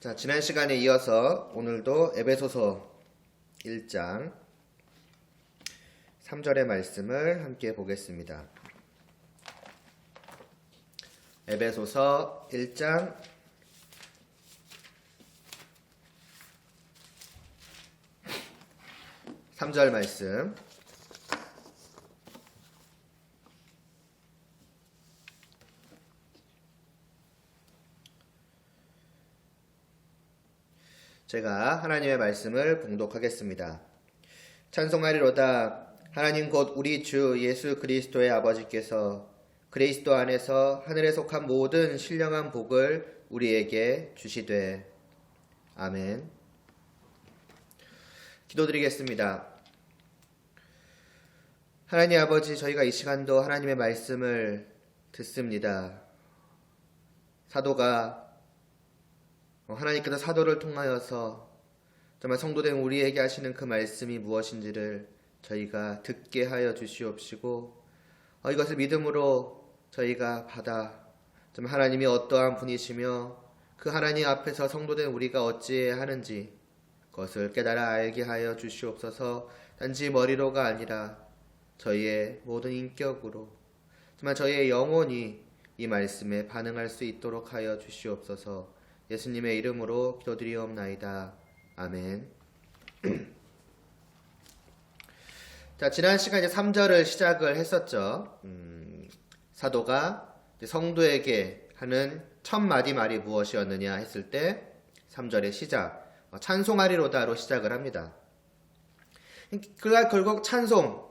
자, 지난 시간에 이어서 오늘도 에베소서 1장 3절의 말씀을 함께 보겠습니다. 에베소서 1장 3절 말씀. 제가 하나님의 말씀을 봉독하겠습니다. 찬송하리로다. 하나님 곧 우리 주 예수 그리스도의 아버지께서 그리스도 안에서 하늘에 속한 모든 신령한 복을 우리에게 주시되. 아멘. 기도드리겠습니다. 하나님 아버지, 저희가 이 시간도 하나님의 말씀을 듣습니다. 사도가 하나님께서 사도를 통하여서 정말 성도된 우리에게 하시는 그 말씀이 무엇인지를 저희가 듣게 하여 주시옵시고, 이것을 믿음으로 저희가 받아 정말 하나님이 어떠한 분이시며 그 하나님 앞에서 성도된 우리가 어찌해야 하는지 그것을 깨달아 알게 하여 주시옵소서. 단지 머리로가 아니라 저희의 모든 인격으로 정말 저희의 영혼이 이 말씀에 반응할 수 있도록 하여 주시옵소서. 예수님의 이름으로 기도드리옵나이다. 아멘. 자, 지난 시간에 3절을 시작을 했었죠. 사도가 성도에게 하는 첫 마디 말이 무엇이었느냐 했을 때 3절의 시작, 찬송하리로다로 시작을 합니다. 그러니까 결국 찬송,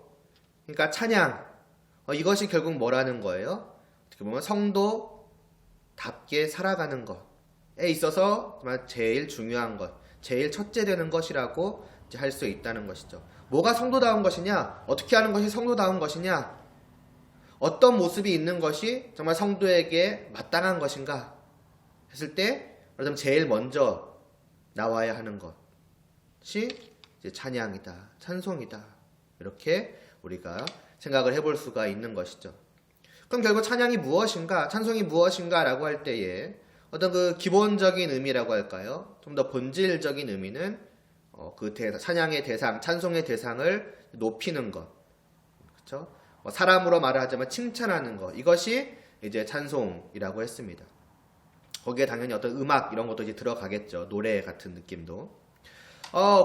그러니까 찬양, 이것이 결국 뭐라는 거예요? 어떻게 보면 성도답게 살아가는 것에 있어서 정말 제일 중요한 것, 제일 첫째 되는 것이라고 할 수 있다는 것이죠. 뭐가 성도다운 것이냐? 어떻게 하는 것이 성도다운 것이냐? 어떤 모습이 있는 것이 정말 성도에게 마땅한 것인가? 했을 때 제일 먼저 나와야 하는 것이 이제 찬양이다, 찬송이다. 이렇게 우리가 생각을 해볼 수가 있는 것이죠. 그럼 결국 찬양이 무엇인가, 찬송이 무엇인가 라고 할 때에 어떤 그 기본적인 의미라고 할까요? 좀 더 본질적인 의미는 찬양의 대상, 찬송의 대상을 높이는 것, 그렇죠? 사람으로 말을 하자면 칭찬하는 것, 이것이 이제 찬송이라고 했습니다. 거기에 당연히 어떤 음악 이런 것도 이제 들어가겠죠. 노래 같은 느낌도.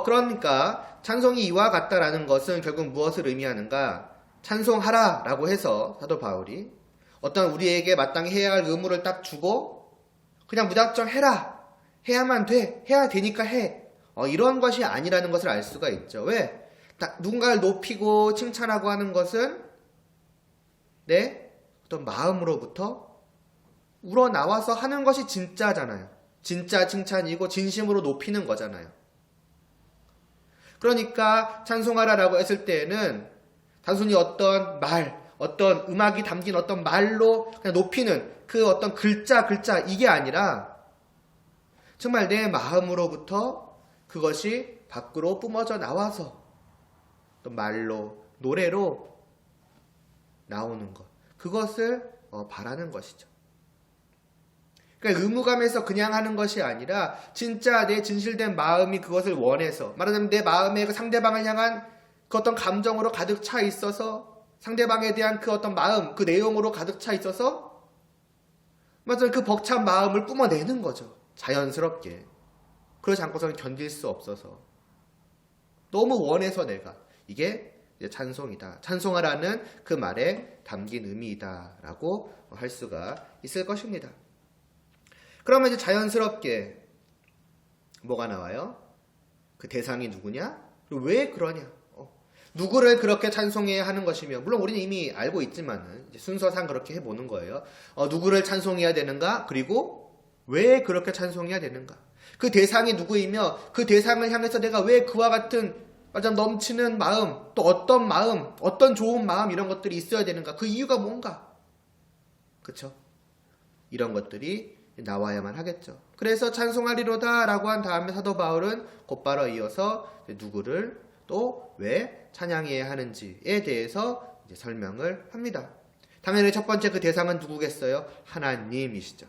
그러니까 찬송이 이와 같다라는 것은 결국 무엇을 의미하는가? 찬송하라라고 해서 사도 바울이 어떤 우리에게 마땅히 해야 할 의무를 딱 주고 그냥 무작정 해라, 해야만 돼, 해야 되니까 해, 이런 것이 아니라는 것을 알 수가 있죠. 왜? 누군가를 높이고 칭찬하고 하는 것은 내 어떤 마음으로부터 우러나와서 하는 것이 진짜잖아요. 진짜 칭찬이고 진심으로 높이는 거잖아요. 그러니까 찬송하라라고 했을 때에는 단순히 어떤 말, 어떤 음악이 담긴 어떤 말로 그냥 높이는 그 어떤 글자 이게 아니라 정말 내 마음으로부터 그것이 밖으로 뿜어져 나와서 어떤 말로, 노래로 나오는 것, 그것을 바라는 것이죠. 그러니까 의무감에서 그냥 하는 것이 아니라 진짜 내 진실된 마음이 그것을 원해서, 말하자면 내 마음에 그 상대방을 향한 그 어떤 감정으로 가득 차 있어서, 상대방에 대한 그 어떤 마음, 그 내용으로 가득 차 있어서 맞아요, 그 벅찬 마음을 뿜어내는 거죠. 자연스럽게. 그러지 않고서는 견딜 수 없어서, 너무 원해서 내가, 이게 이제 찬송이다, 찬송하라는 그 말에 담긴 의미이다 라고 할 수가 있을 것입니다. 그러면 이제 자연스럽게 뭐가 나와요? 그 대상이 누구냐? 그리고 왜 그러냐? 누구를 그렇게 찬송해야 하는 것이며, 물론 우리는 이미 알고 있지만은 이제 순서상 그렇게 해보는 거예요. 누구를 찬송해야 되는가? 그리고 왜 그렇게 찬송해야 되는가? 그 대상이 누구이며 그 대상을 향해서 내가 왜 그와 같은 넘치는 마음, 또 어떤 마음, 어떤 좋은 마음, 이런 것들이 있어야 되는가? 그 이유가 뭔가? 그쵸? 이런 것들이 나와야만 하겠죠. 그래서 찬송하리로다 라고 한 다음에 사도 바울은 곧바로 이어서 누구를 또 왜 찬양해야 하는지에 대해서 이제 설명을 합니다. 당연히 첫 번째 그 대상은 누구겠어요? 하나님이시죠.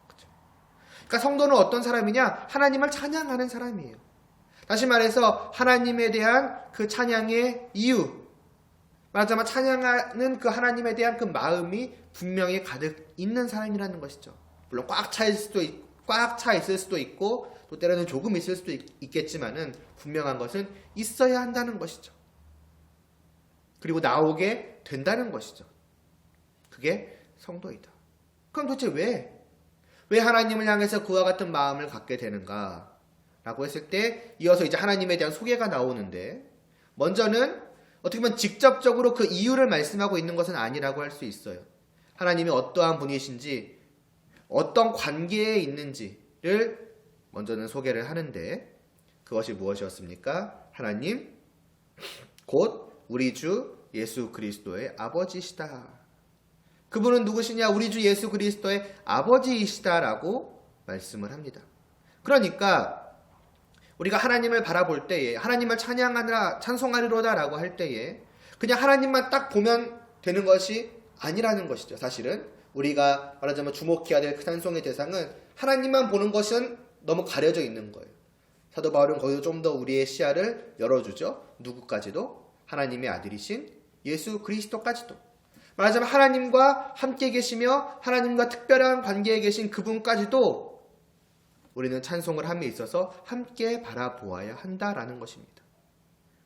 그렇죠? 그러니까 성도는 어떤 사람이냐? 하나님을 찬양하는 사람이에요. 다시 말해서 하나님에 대한 그 찬양의 이유, 말하자면 찬양하는 그 하나님에 대한 그 마음이 분명히 가득 있는 사람이라는 것이죠. 물론 꽉 차 있을 수도 있고 또 때로는 조금 있을 수도 있겠지만은 분명한 것은 있어야 한다는 것이죠. 그리고 나오게 된다는 것이죠. 그게 성도이다. 그럼 도대체 왜 하나님을 향해서 그와 같은 마음을 갖게 되는가? 라고 했을 때 이어서 이제 하나님에 대한 소개가 나오는데, 먼저는 어떻게 보면 직접적으로 그 이유를 말씀하고 있는 것은 아니라고 할 수 있어요. 하나님이 어떠한 분이신지, 어떤 관계에 있는지를 먼저는 소개를 하는데, 그것이 무엇이었습니까? 하나님, 곧 우리 주 예수 그리스도의 아버지시다. 그분은 누구시냐? 우리 주 예수 그리스도의 아버지이시다라고 말씀을 합니다. 그러니까 우리가 하나님을 바라볼 때에, 하나님을 찬양하라, 찬송하리로다라고 할 때에 그냥 하나님만 딱 보면 되는 것이 아니라는 것이죠. 사실은 우리가 말하자면 주목해야 될 그 찬송의 대상은 하나님만 보는 것은 너무 가려져 있는 거예요. 사도 바울은 거기서 좀 더 우리의 시야를 열어주죠. 누구까지도? 하나님의 아들이신 예수 그리스도까지도. 말하자면 하나님과 함께 계시며 하나님과 특별한 관계에 계신 그분까지도 우리는 찬송을 함에 있어서 함께 바라보아야 한다라는 것입니다.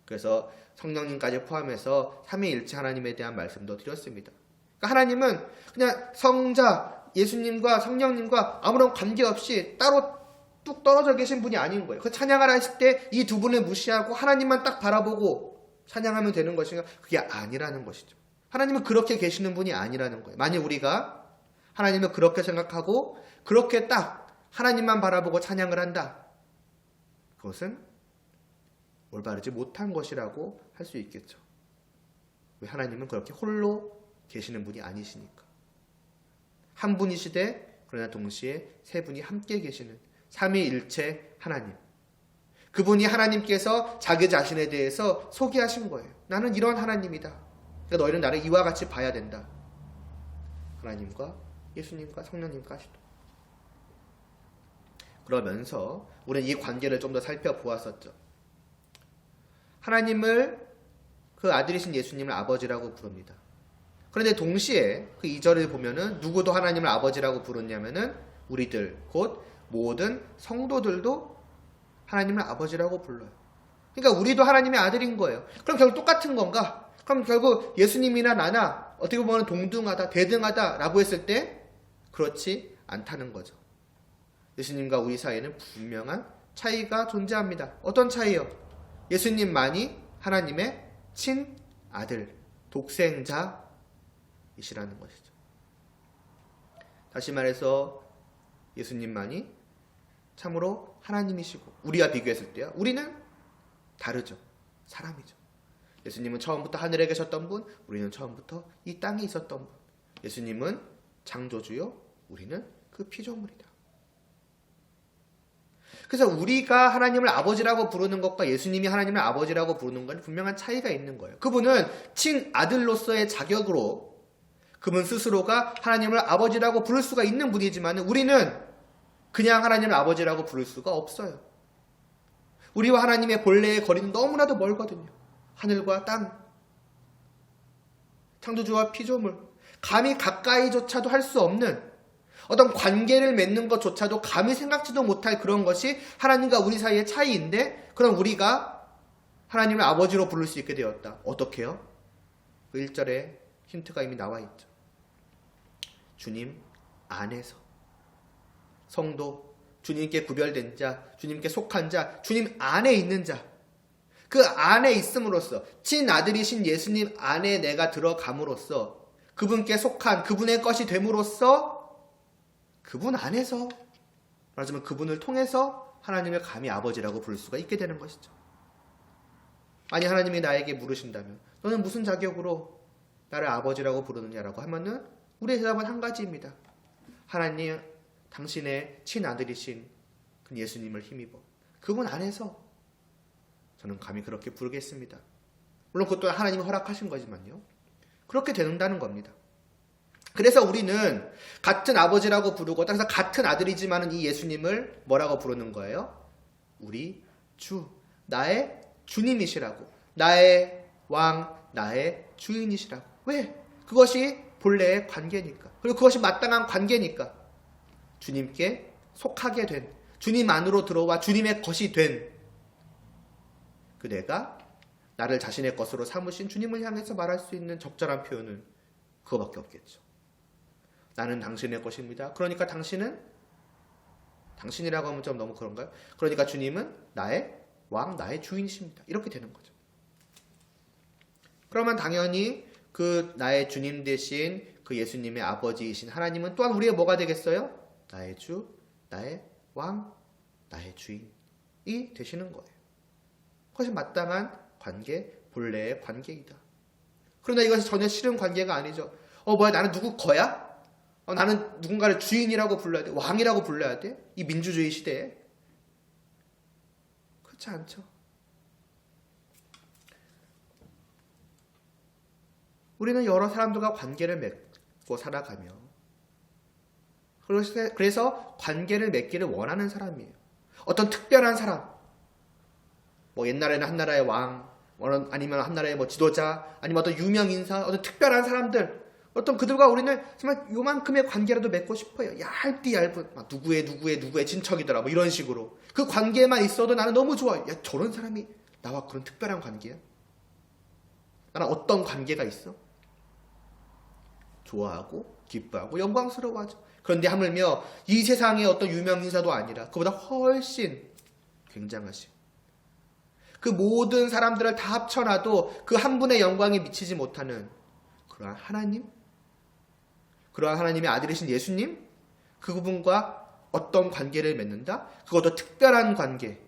그래서 성령님까지 포함해서 삼위일체 하나님에 대한 말씀도 드렸습니다. 그러니까 하나님은 그냥 성자, 예수님과 성령님과 아무런 관계없이 따로 뚝 떨어져 계신 분이 아닌 거예요. 그 찬양을 하실 때 이 두 분을 무시하고 하나님만 딱 바라보고 찬양하면 되는 것인가? 그게 아니라는 것이죠. 하나님은 그렇게 계시는 분이 아니라는 거예요. 만약 우리가 하나님을 그렇게 생각하고 그렇게 딱 하나님만 바라보고 찬양을 한다, 그것은 올바르지 못한 것이라고 할 수 있겠죠. 왜? 하나님은 그렇게 홀로 계시는 분이 아니시니까. 한 분이시되 그러나 동시에 세 분이 함께 계시는 삼위일체 하나님. 그분이 하나님께서 자기 자신에 대해서 소개하신 거예요. 나는 이런 하나님이다. 그러니까 너희는 나를 이와 같이 봐야 된다. 하나님과 예수님과 성령님까지도. 그러면서 우리는 이 관계를 좀 더 살펴보았었죠. 하나님을, 그 아들이신 예수님을 아버지라고 부릅니다. 그런데 동시에 그 2절을 보면은 누구도 하나님을 아버지라고 부르냐면은 우리들, 곧 모든 성도들도 하나님을 아버지라고 불러요. 그러니까 우리도 하나님의 아들인 거예요. 그럼 결국 똑같은 건가? 그럼 결국 예수님이나 나나 어떻게 보면 동등하다, 대등하다라고 했을 때 그렇지 않다는 거죠. 예수님과 우리 사이에는 분명한 차이가 존재합니다. 어떤 차이요? 예수님만이 하나님의 친아들, 독생자이시라는 것이죠. 다시 말해서 예수님만이 참으로 하나님이시고, 우리와 비교했을 때요, 우리는 다르죠. 사람이죠. 예수님은 처음부터 하늘에 계셨던 분, 우리는 처음부터 이 땅에 있었던 분. 예수님은 창조주요, 우리는 그 피조물이다. 그래서 우리가 하나님을 아버지라고 부르는 것과 예수님이 하나님을 아버지라고 부르는 건 분명한 차이가 있는 거예요. 그분은 친아들로서의 자격으로 그분 스스로가 하나님을 아버지라고 부를 수가 있는 분이지만 우리는 그냥 하나님을 아버지라고 부를 수가 없어요. 우리와 하나님의 본래의 거리는 너무나도 멀거든요. 하늘과 땅, 창조주와 피조물, 감히 가까이조차도 할 수 없는 어떤 관계를 맺는 것조차도 감히 생각지도 못할 그런 것이 하나님과 우리 사이의 차이인데, 그럼 우리가 하나님을 아버지로 부를 수 있게 되었다. 어떻게요? 그 1절에 힌트가 이미 나와 있죠. 주님 안에서. 성도, 주님께 구별된 자, 주님께 속한 자, 주님 안에 있는 자, 그 안에 있음으로써, 친아들이신 예수님 안에 내가 들어감으로써, 그분께 속한 그분의 것이 됨으로써 그분 안에서, 말하자면 그분을 통해서 하나님을 감히 아버지라고 부를 수가 있게 되는 것이죠. 아니, 하나님이 나에게 물으신다면 너는 무슨 자격으로 나를 아버지라고 부르느냐라고 하면은 우리의 대답은 한 가지입니다. 하나님, 당신의 친아들이신 그 예수님을 힘입어 그분 안에서 저는 감히 그렇게 부르겠습니다. 물론 그것도 하나님이 허락하신 거지만요. 그렇게 된다는 겁니다. 그래서 우리는 같은 아버지라고 부르고 그래서 같은 아들이지만은 이 예수님을 뭐라고 부르는 거예요? 우리 주, 나의 주님이시라고, 나의 왕, 나의 주인이시라고. 왜? 그것이 본래의 관계니까. 그리고 그것이 마땅한 관계니까. 주님께 속하게 된, 주님 안으로 들어와 주님의 것이 된 그 내가 나를 자신의 것으로 삼으신 주님을 향해서 말할 수 있는 적절한 표현은 그거밖에 없겠죠. 나는 당신의 것입니다. 그러니까 당신은, 당신이라고 하면 좀 너무 그런가요? 그러니까 주님은 나의 왕, 나의 주인이십니다. 이렇게 되는 거죠. 그러면 당연히 그 나의 주님 대신 그 예수님의 아버지이신 하나님은 또한 우리의 뭐가 되겠어요? 나의 주, 나의 왕, 나의 주인이 되시는 거예요. 그것이 마땅한 관계, 본래의 관계이다. 그러나 이것이 전혀 싫은 관계가 아니죠. 뭐야, 나는 누구 거야? 나는 누군가를 주인이라고 불러야 돼? 왕이라고 불러야 돼? 이 민주주의 시대에? 그렇지 않죠. 우리는 여러 사람들과 관계를 맺고 살아가며, 그래서 관계를 맺기를 원하는 사람이에요. 어떤 특별한 사람, 뭐 옛날에는 한 나라의 왕, 아니면 한 나라의 뭐 지도자, 아니면 어떤 유명 인사, 어떤 특별한 사람들, 어떤 그들과 우리는 정말 요만큼의 관계라도 맺고 싶어요. 얇디 얇은, 누구의 친척이더라, 뭐 이런 식으로. 그 관계만 있어도 나는 너무 좋아요. 야, 저런 사람이 나와 그런 특별한 관계야? 나는 어떤 관계가 있어? 좋아하고, 기뻐하고, 영광스러워하죠. 그런데 하물며 이 세상의 어떤 유명 인사도 아니라 그보다 훨씬 굉장하신, 그 모든 사람들을 다 합쳐놔도 그 한 분의 영광이 미치지 못하는 그러한 하나님, 그러한 하나님의 아들이신 예수님, 그분과 어떤 관계를 맺는다? 그것도 특별한 관계,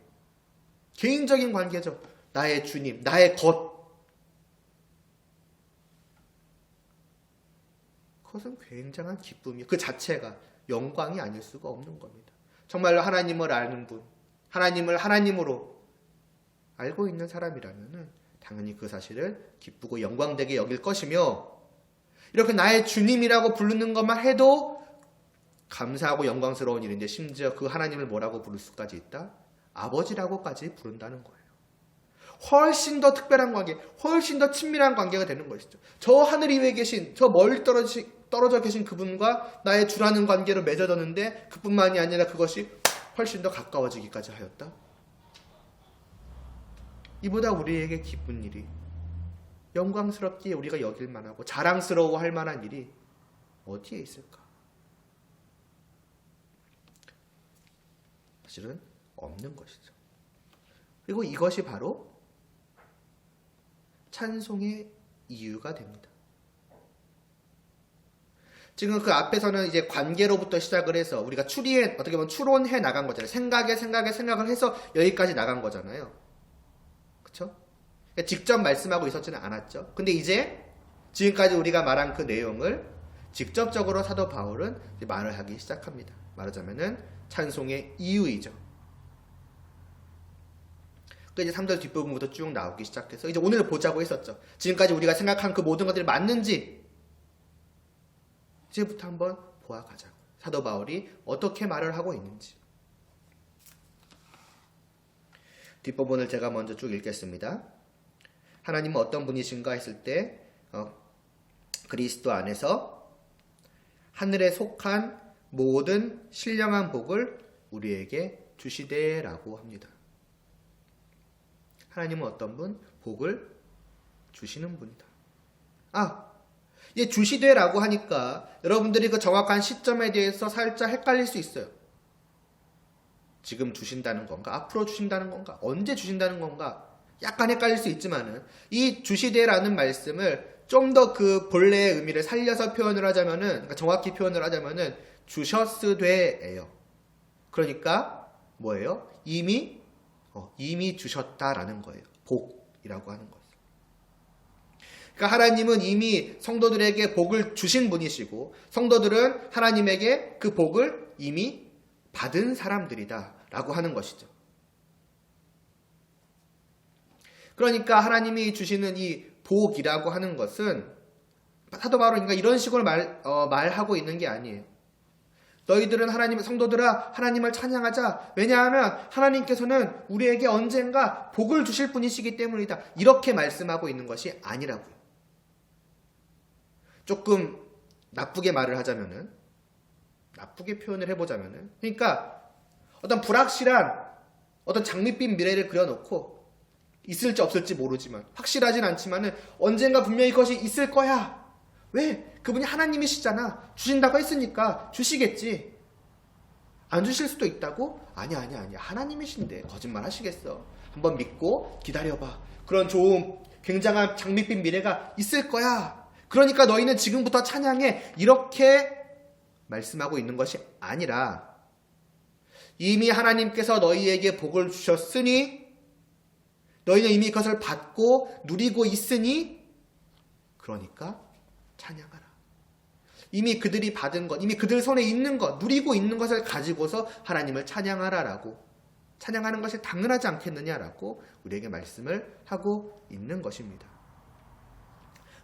개인적인 관계죠. 나의 주님, 나의 것. 그것은 굉장한 기쁨이에요. 그 자체가 영광이 아닐 수가 없는 겁니다. 정말로 하나님을 아는 분, 하나님을 하나님으로 알고 있는 사람이라면 당연히 그 사실을 기쁘고 영광되게 여길 것이며, 이렇게 나의 주님이라고 부르는 것만 해도 감사하고 영광스러운 일인데, 심지어 그 하나님을 뭐라고 부를 수까지 있다? 아버지라고까지 부른다는 거예요. 훨씬 더 특별한 관계, 훨씬 더 친밀한 관계가 되는 것이죠. 저 하늘 위에 계신, 저 멀리 떨어져 계신 그분과 나의 주라는 관계로 맺어졌는데, 그뿐만이 아니라 그것이 훨씬 더 가까워지기까지 하였다. 이보다 우리에게 기쁜 일이, 영광스럽게 우리가 여길 만하고 자랑스러워할 만한 일이 어디에 있을까? 사실은 없는 것이죠. 그리고 이것이 바로 찬송의 이유가 됩니다. 지금 그 앞에서는 이제 관계로부터 시작을 해서 우리가 어떻게 보면 추론해 나간 거잖아요. 생각을 해서 여기까지 나간 거잖아요. 그렇죠? 직접 말씀하고 있었지는 않았죠. 근데 이제 지금까지 우리가 말한 그 내용을 직접적으로 사도 바울은 말을 하기 시작합니다. 말하자면은 찬송의 이유이죠. 그 이제 3절 뒷부분부터 쭉 나오기 시작해서 이제 오늘 보자고 했었죠. 지금까지 우리가 생각한 그 모든 것들이 맞는지 이제부터 한번 보아가자고. 사도 바울이 어떻게 말을 하고 있는지. 뒷부분을 제가 먼저 쭉 읽겠습니다. 하나님은 어떤 분이신가 했을 때 그리스도 안에서 하늘에 속한 모든 신령한 복을 우리에게 주시되라고 합니다. 하나님은 어떤 분? 복을 주시는 분이다. 이제 주시되라고 하니까 여러분들이 그 정확한 시점에 대해서 살짝 헷갈릴 수 있어요. 지금 주신다는 건가? 앞으로 주신다는 건가? 언제 주신다는 건가? 약간 헷갈릴 수 있지만은 이 주시되라는 말씀을 좀 더 그 본래의 의미를 살려서 표현을 하자면은, 그러니까 정확히 표현을 하자면은 주셨으되예요. 그러니까 뭐예요? 이미 주셨다라는 거예요. 복이라고 하는 거예요. 그러니까 하나님은 이미 성도들에게 복을 주신 분이시고, 성도들은 하나님에게 그 복을 이미 받은 사람들이다 라고 하는 것이죠. 그러니까 하나님이 주시는 이 복이라고 하는 것은 사도 바울은 그러니까 이런 식으로 말하고 있는 게 아니에요. 너희들은 성도들아 하나님을 찬양하자. 왜냐하면 하나님께서는 우리에게 언젠가 복을 주실 분이시기 때문이다. 이렇게 말씀하고 있는 것이 아니라고요. 조금 나쁘게 말을 하자면은, 나쁘게 표현을 해보자면은, 그러니까 어떤 불확실한 어떤 장밋빛 미래를 그려놓고 있을지 없을지 모르지만, 확실하진 않지만은 언젠가 분명히 그것이 있을 거야. 왜? 그분이 하나님이시잖아. 주신다고 했으니까 주시겠지. 안 주실 수도 있다고? 아니야. 하나님이신데 거짓말 하시겠어. 한번 믿고 기다려봐. 그런 좋은 굉장한 장밋빛 미래가 있을 거야. 그러니까 너희는 지금부터 찬양해. 이렇게 말씀하고 있는 것이 아니라, 이미 하나님께서 너희에게 복을 주셨으니, 너희는 이미 그것을 받고 누리고 있으니, 그러니까 찬양하라. 이미 그들이 받은 것, 이미 그들 손에 있는 것, 누리고 있는 것을 가지고서 하나님을 찬양하라라고, 찬양하는 것이 당연하지 않겠느냐라고 우리에게 말씀을 하고 있는 것입니다.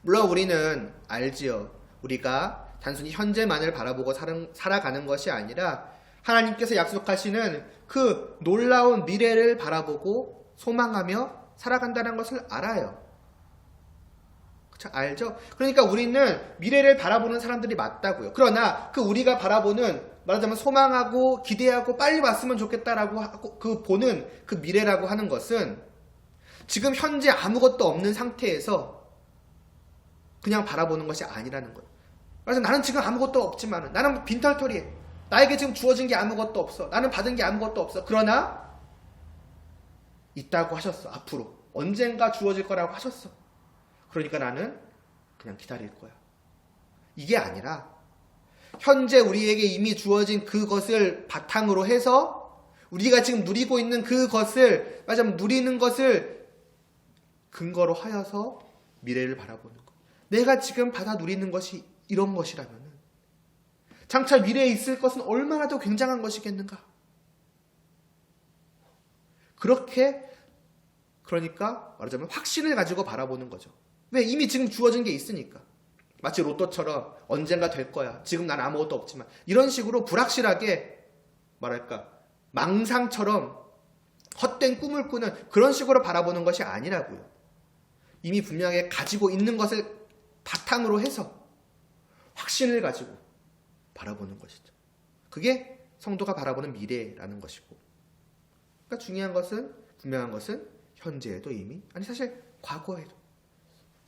물론 우리는 알지요. 우리가 단순히 현재만을 바라보고 살아가는 것이 아니라 하나님께서 약속하시는 그 놀라운 미래를 바라보고 소망하며 살아간다는 것을 알아요. 그쵸? 알죠? 그러니까 우리는 미래를 바라보는 사람들이 맞다고요. 그러나 그 우리가 바라보는, 말하자면 소망하고 기대하고 빨리 왔으면 좋겠다라고 하고 그 보는 그 미래라고 하는 것은 지금 현재 아무것도 없는 상태에서 그냥 바라보는 것이 아니라는 거예요. 그래서 나는 지금 아무것도 없지만, 나는 빈털터리해. 나에게 지금 주어진 게 아무것도 없어. 나는 받은 게 아무것도 없어. 그러나 있다고 하셨어. 앞으로 언젠가 주어질 거라고 하셨어. 그러니까 나는 그냥 기다릴 거야. 이게 아니라 현재 우리에게 이미 주어진 그것을 바탕으로 해서 우리가 지금 누리고 있는 그것을, 맞아요, 누리는 것을 근거로 하여서 미래를 바라보는 거. 내가 지금 받아 누리는 것이 이런 것이라면 장차 미래에 있을 것은 얼마나 더 굉장한 것이겠는가. 그렇게, 그러니까 말하자면 확신을 가지고 바라보는 거죠. 왜? 이미 지금 주어진 게 있으니까. 마치 로또처럼 언젠가 될 거야. 지금 난 아무것도 없지만. 이런 식으로 불확실하게, 말할까, 망상처럼 헛된 꿈을 꾸는 그런 식으로 바라보는 것이 아니라고요. 이미 분명하게 가지고 있는 것을 바탕으로 해서 확신을 가지고 바라보는 것이죠. 그게 성도가 바라보는 미래라는 것이고, 그러니까 중요한 것은, 분명한 것은 현재에도 이미, 아니 사실 과거에도,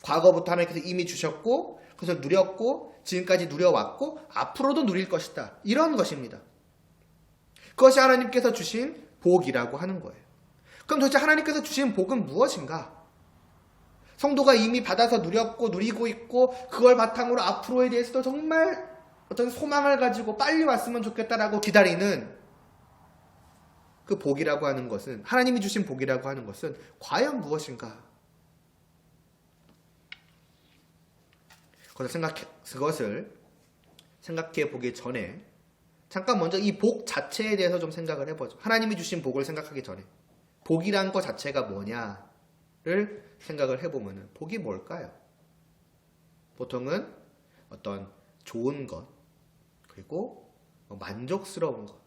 과거부터 하나님께서 이미 주셨고 그것을 누렸고 지금까지 누려왔고 앞으로도 누릴 것이다. 이런 것입니다. 그것이 하나님께서 주신 복이라고 하는 거예요. 그럼 도대체 하나님께서 주신 복은 무엇인가? 성도가 이미 받아서 누렸고 누리고 있고 그걸 바탕으로 앞으로에 대해서도 정말 어떤 소망을 가지고 빨리 왔으면 좋겠다라고 기다리는 그 복이라고 하는 것은, 하나님이 주신 복이라고 하는 것은 과연 무엇인가? 그것을 생각해 보기 전에 잠깐 먼저 이 복 자체에 대해서 좀 생각을 해보죠. 하나님이 주신 복을 생각하기 전에 복이란 것 자체가 뭐냐를 생각을 해보면 복이 뭘까요? 보통은 어떤 좋은 것, 그리고 만족스러운 것.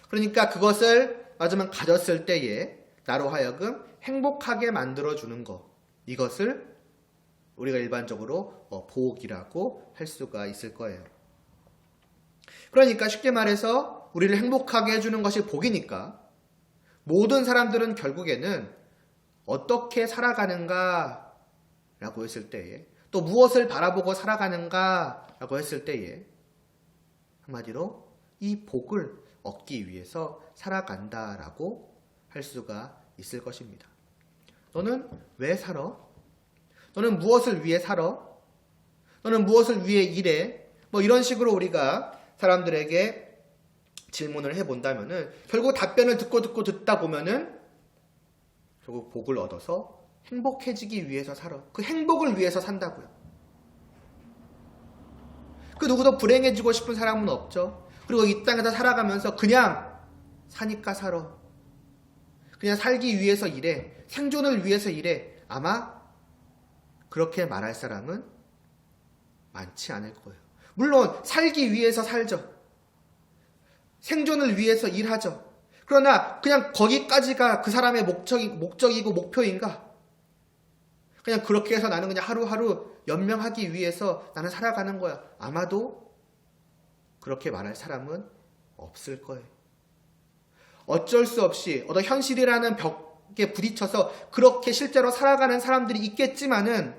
그러니까 그것을 맞으면 가졌을 때에 나로 하여금 행복하게 만들어주는 것. 이것을 우리가 일반적으로 복이라고 할 수가 있을 거예요. 그러니까 쉽게 말해서 우리를 행복하게 해주는 것이 복이니까 모든 사람들은 결국에는 어떻게 살아가는가 라고 했을 때에, 또 무엇을 바라보고 살아가는가 라고 했을 때에 한마디로 이 복을 얻기 위해서 살아간다라고 할 수가 있을 것입니다. 너는 왜 살아? 너는 무엇을 위해 살아? 너는 무엇을 위해 일해? 뭐 이런 식으로 우리가 사람들에게 질문을 해본다면은 결국 답변을 듣다 보면은 결국 복을 얻어서 행복해지기 위해서 살아. 그 행복을 위해서 산다고요. 그 누구도 불행해지고 싶은 사람은 없죠. 그리고 이 땅에서 살아가면서 그냥 사니까 살아. 그냥 살기 위해서 일해. 생존을 위해서 일해. 아마 그렇게 말할 사람은 많지 않을 거예요. 물론 살기 위해서 살죠. 생존을 위해서 일하죠. 그러나 그냥 거기까지가 그 사람의 목적이고 목표인가? 그냥 그렇게 해서 나는 그냥 하루하루 연명하기 위해서 나는 살아가는 거야. 아마도 그렇게 말할 사람은 없을 거예요. 어쩔 수 없이 어떤 현실이라는 벽에 부딪혀서 그렇게 실제로 살아가는 사람들이 있겠지만은,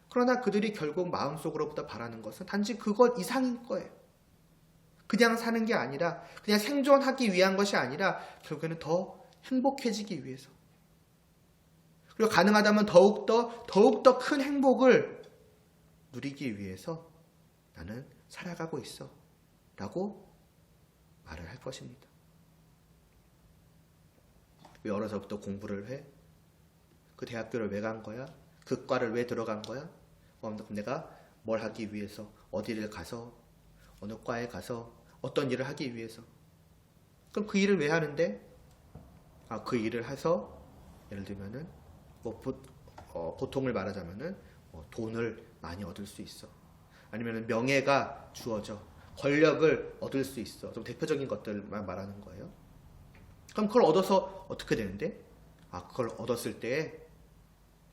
그러나 그들이 결국 마음속으로부터 바라는 것은 단지 그것 이상인 거예요. 그냥 사는 게 아니라, 그냥 생존하기 위한 것이 아니라 결국에는 더 행복해지기 위해서, 그리고 가능하다면 더욱더 큰 행복을 누리기 위해서 나는 살아가고 있어 라고 말을 할 것입니다. 왜 어려서부터 공부를 해? 그 대학교를 왜 간 거야? 그 과를 왜 들어간 거야? 내가 뭘 하기 위해서, 어디를 가서, 어느 과에 가서, 어떤 일을 하기 위해서. 그럼 그 일을 왜 하는데? 그 일을 해서 예를 들면은 보통을 말하자면은 돈을 많이 얻을 수 있어. 아니면 명예가 주어져. 권력을 얻을 수 있어. 좀 대표적인 것들만 말하는 거예요. 그럼 그걸 얻어서 어떻게 되는데? 그걸 얻었을 때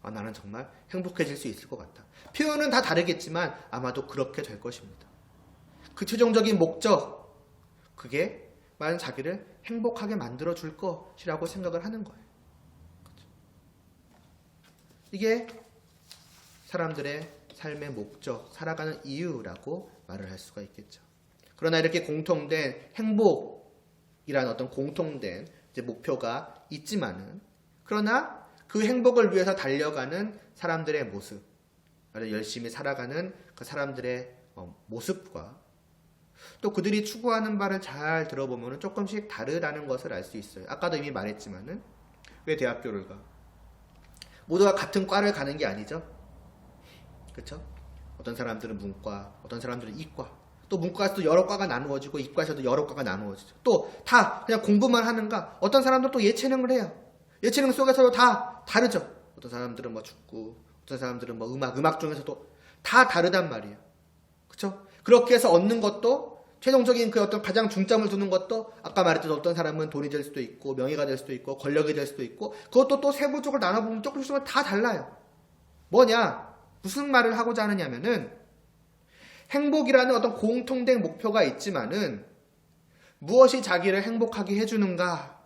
나는 정말 행복해질 수 있을 것 같다. 표현은 다 다르겠지만 아마도 그렇게 될 것입니다. 그 최종적인 목적, 그게 만약 자기를 행복하게 만들어줄 것이라고 생각을 하는 거예요. 그렇죠? 이게 사람들의 삶의 목적, 살아가는 이유라고 말을 할 수가 있겠죠. 그러나 이렇게 공통된 행복이라는 어떤 공통된 목표가 있지만은, 그러나 그 행복을 위해서 달려가는 사람들의 모습, 열심히 살아가는 그 사람들의 모습과 또 그들이 추구하는 바를 잘 들어보면 조금씩 다르다는 것을 알 수 있어요. 아까도 이미 말했지만은, 왜 대학교를 가? 모두가 같은 과를 가는 게 아니죠. 그렇죠? 어떤 사람들은 문과, 어떤 사람들은 이과, 또 문과에서도 여러 과가 나누어지고 이과에서도 여러 과가 나누어지죠. 또 다 그냥 공부만 하는가? 어떤 사람들은 또 예체능을 해요. 예체능 속에서도 다 다르죠. 어떤 사람들은 축구, 어떤 사람들은 음악 중에서도 다 다르단 말이에요. 그렇죠? 그렇게 해서 얻는 것도, 최종적인 그 어떤 가장 중점을 두는 것도, 아까 말했듯이 어떤 사람은 돈이 될 수도 있고 명예가 될 수도 있고 권력이 될 수도 있고, 그것도 또 세부적으로 나눠보면 조금씩은 다 달라요. 뭐냐? 무슨 말을 하고자 하느냐면은, 행복이라는 어떤 공통된 목표가 있지만은 무엇이 자기를 행복하게 해주는가,